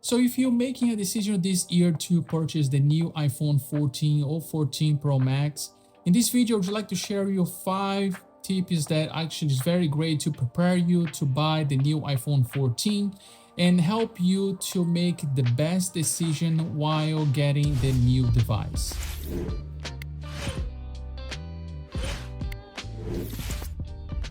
So if you're making a decision this year to purchase the new iPhone 14 or 14 Pro Max, in this video, I would like to share you 5 tips that actually is very great to prepare you to buy the new iPhone 14 and help you to make the best decision while getting the new device.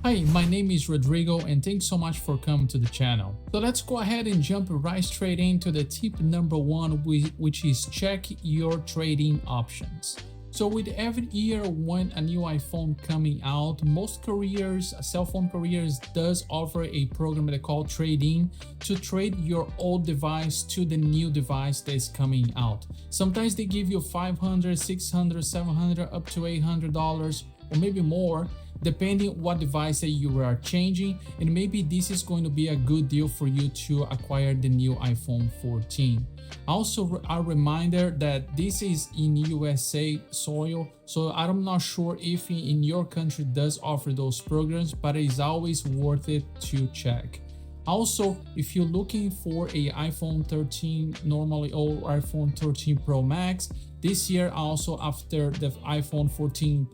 Hi, my name is Rodrigo and thanks so much for coming to the channel. So let's go ahead and jump right straight into the tip number 1, which is check your trading options. So with every year when a new iPhone coming out, most carriers, cell phone carriers does offer a program they call trade-in to trade your old device to the new device that is coming out. Sometimes they give you $500, $600, $700, up to $800 or maybe more, depending what device that you are changing, and maybe this is going to be a good deal for you to acquire the new iPhone 14. Also, a reminder that this is in USA soil, so I'm not sure if in your country does offer those programs, but it is always worth it to check. Also, if you're looking for a iPhone 13 normally or iPhone 13 Pro Max, this year also after the iPhone 14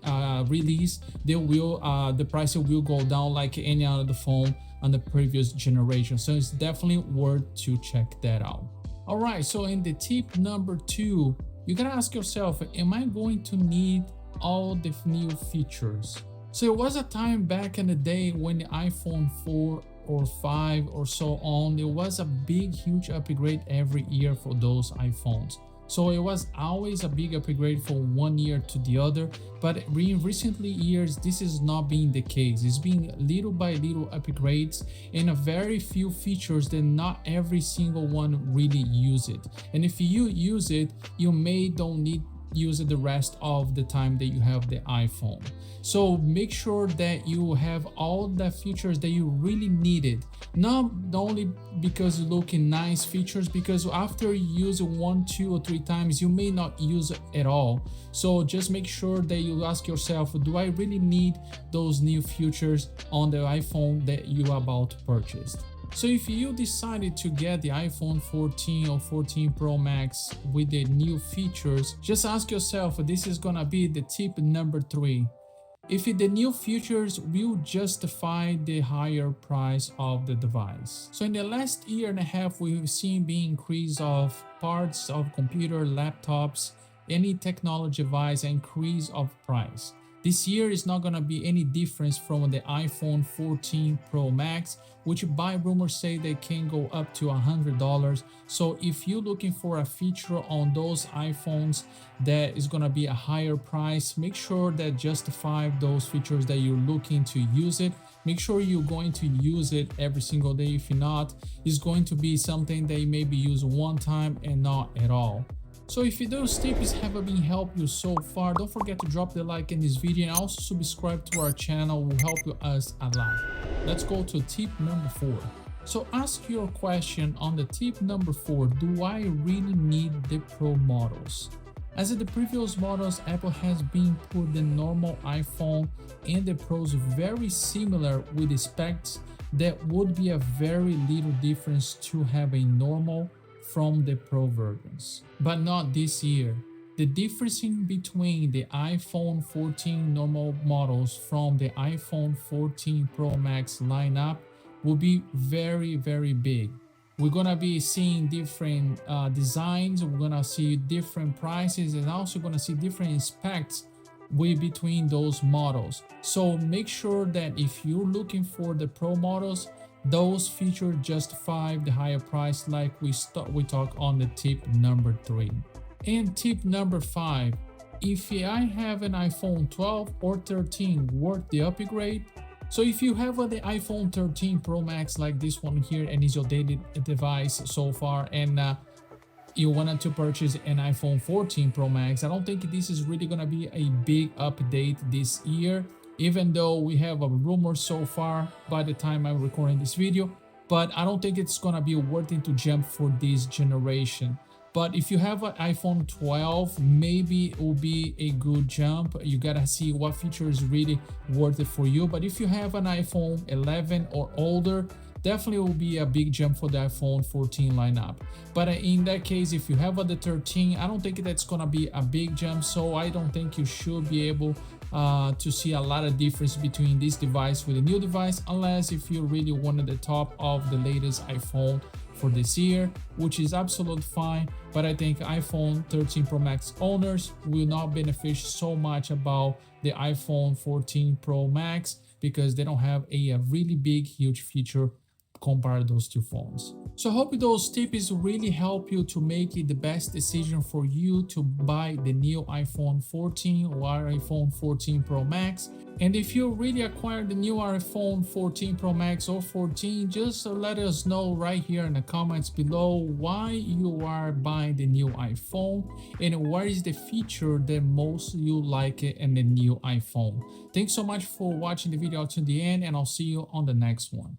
release, the price will go down like any other phone on the previous generation. So it's definitely worth to check that out. All right, so in the tip number 2, you gotta ask yourself, am I going to need all the new features? So it was a time back in the day when the iPhone 4 or 5 or so on, there was a big, huge upgrade every year for those iPhones. So it was always a big upgrade from one year to the other, but in recent years, this is not being the case. It's been little by little upgrades and a very few features that not every single one really use it. And if you use it, you don't need use it the rest of the time that you have the iPhone. So make sure that you have all the features that you really needed, not only because looking nice features, because after you use it 1, 2 or 3 times you may not use it at all. So just make sure that you ask yourself, do I really need those new features on the iPhone that you are about to purchase? So if you decided to get the iPhone 14 or 14 Pro Max with the new features, just ask yourself, this is gonna be the tip number 3. If the new features will justify the higher price of the device. So in the last year and a half, we've seen the increase of parts of computer, laptops, any technology device, increase of price. This year is not going to be any difference from the iPhone 14 Pro Max, which by rumors say they can go up to $100. So if you're looking for a feature on those iPhones that is going to be a higher price, make sure that justify those features that you're looking to use it. Make sure you're going to use it every single day. If not, it's going to be something that you maybe use one time and not at all. So if those tips have been helping you so far, don't forget to drop the like in this video and also subscribe to our channel, will help us a lot. Let's go to tip number 4. So ask your question on the tip number 4, do I really need the Pro models? As in the previous models, Apple has been put the normal iPhone and the Pros very similar with the specs. That would be a very little difference to have a normal from the Pro versions, but not this year. The difference in between the iPhone 14 normal models from the iPhone 14 Pro Max lineup will be very, very big. We're gonna be seeing different designs, we're gonna see different prices, and also gonna see different specs between those models. So make sure that if you're looking for the Pro models, those features justify the higher price, like we talk on the tip number 3. And tip number 5, if I have an iPhone 12 or 13 worth the upgrade. So if you have the iPhone 13 Pro Max like this one here and is your daily device so far, and you wanted to purchase an iPhone 14 Pro Max, I don't think this is really gonna be a big update this year, even though we have a rumor so far by the time I'm recording this video, but I don't think it's gonna be worth it to jump for this generation. But if you have an iPhone 12, maybe it will be a good jump. You gotta see what feature is really worth it for you. But if you have an iPhone 11 or older, definitely will be a big jump for the iPhone 14 lineup. But in that case, if you have the 13, I don't think that's gonna be a big jump, so I don't think you should be able to see a lot of difference between this device with the new device, unless if you really wanted the top of the latest iPhone for this year, which is absolutely fine. But I think iPhone 13 Pro Max owners will not benefit so much about the iPhone 14 Pro Max because they don't have a really big, huge feature compared to those two phones. So I hope those tips really help you to make it the best decision for you to buy the new iPhone 14 or iPhone 14 Pro Max. And if you really acquire the new iPhone 14 Pro Max or 14, just let us know right here in the comments below why you are buying the new iPhone and what is the feature that most you like in the new iPhone. Thanks so much for watching the video to the end, and I'll see you on the next one.